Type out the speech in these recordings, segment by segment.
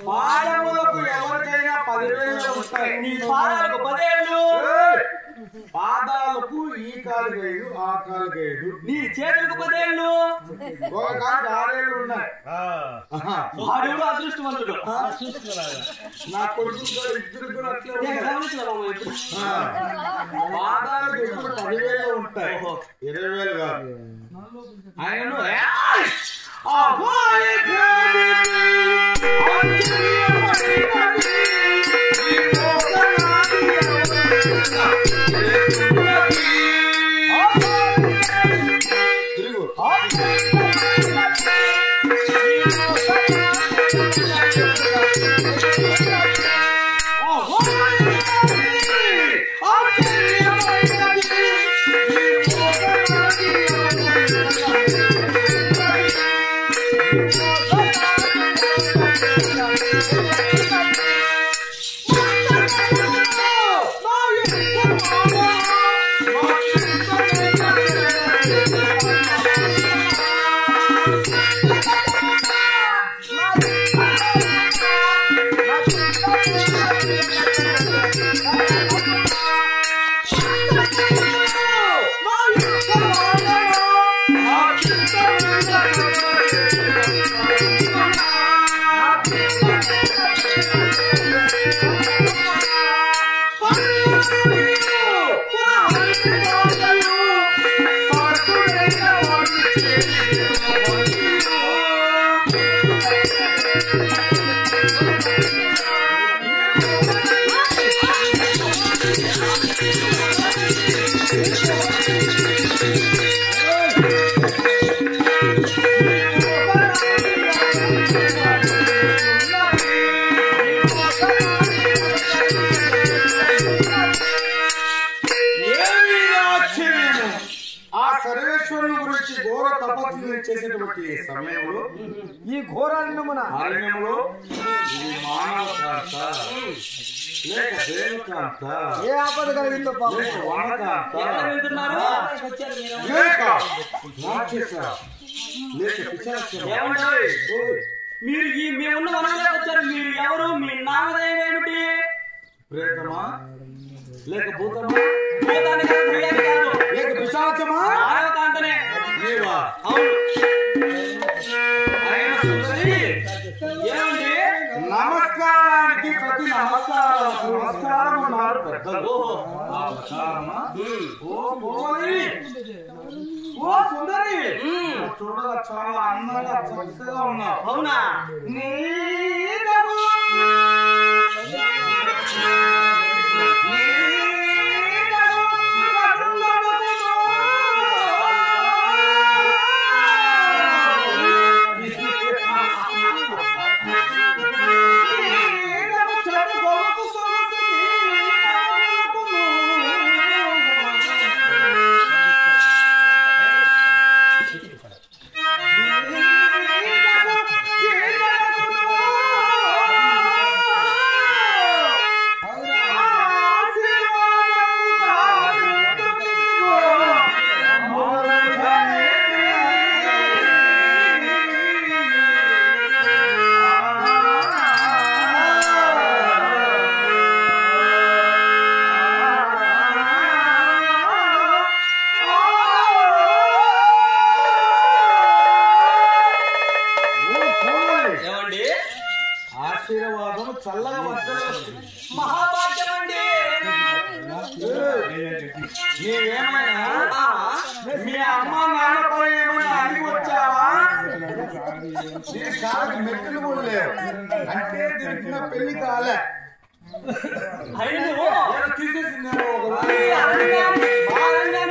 పాదములకు ఎవరికైనా 10,000 వస్తాయి. నీ పాదాలకు 10 ఏళ్ళు. పాదాలకు ఈ కాలు 5 ఆ కాలు 5. నీ చేతులకు 10 ఏళ్ళు. ఒక కాలు 6 ఏళ్ళు ఉన్నాయి. వాడు అదృష్టవంతుడు. నా కొడుకు ఇద్దరు కూడా అట్లే పాదాలకు ఎప్పుడు 10,000 ఉంటాయి. 20,000 కాదు. ఆయన చేసేటువంటి సమయంలో ఈ ఘోరారణ్యమున అరణ్యములో ఏ ఆపద కలిగిందో మీరు ఈ మేమున్న వనంలోకి వచ్చారు. మీరు ఎవరు? మీ నామధేయం ఏమిటి? ప్రేతమా లేక భూతమా? భూతాన్ని కాదు, భూయాన్ని కాదు. లేక పిశాచమా? ఆరవకాంతనే. నీవా? అవును. ఏమండి? నమస్కారానికి ప్రతి నమస్కారం ఉన్నారు పెద్దలు. ఓ సుందరి, చూడగా చాలా అందంగా చక్కగా ఉన్నావు. అవునా? ఆశీర్వాదం చల్లగా మహాభాగ్యం అండి. నీవేమైనా మీ అమ్మ నాన్నపై ఏమైనా అడిగి వచ్చావా? మెట్టులు కూడా లేవు అంటే తిరిగిన పెళ్లి కాలే.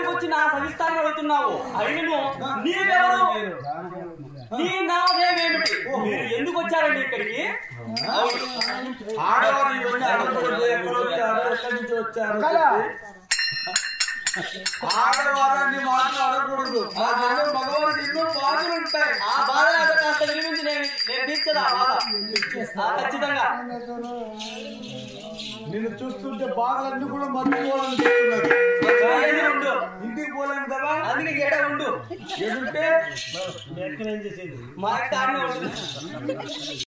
వచ్చి నా సవిస్తాన్ని అడుగుతున్నావు. అయినను నీవెవరు? నీ నామేమిటి? మీరు ఎందుకు వచ్చారండి ఇక్కడికి? ఆడవారు ఎక్కడి నుంచి వచ్చారు? ఆడవారాన్ని మాటలు అడగకూడదు. మగవారికి ఎన్నో బాధలు ఉంటాయి. ఆ బాధలు కాస్త వినిపించి నేను తీర్చదా ఖచ్చితంగా. నిన్ను చూస్తుంటే బాధలన్నీ కూడా మర్చిపోవాలని చెప్తున్నారు. ఇంటికి పోలేను కదా, అందుకే ఏడా ఉండు. ఎదుంటే ఎక్కడ ఏం చేసేది మా కారణం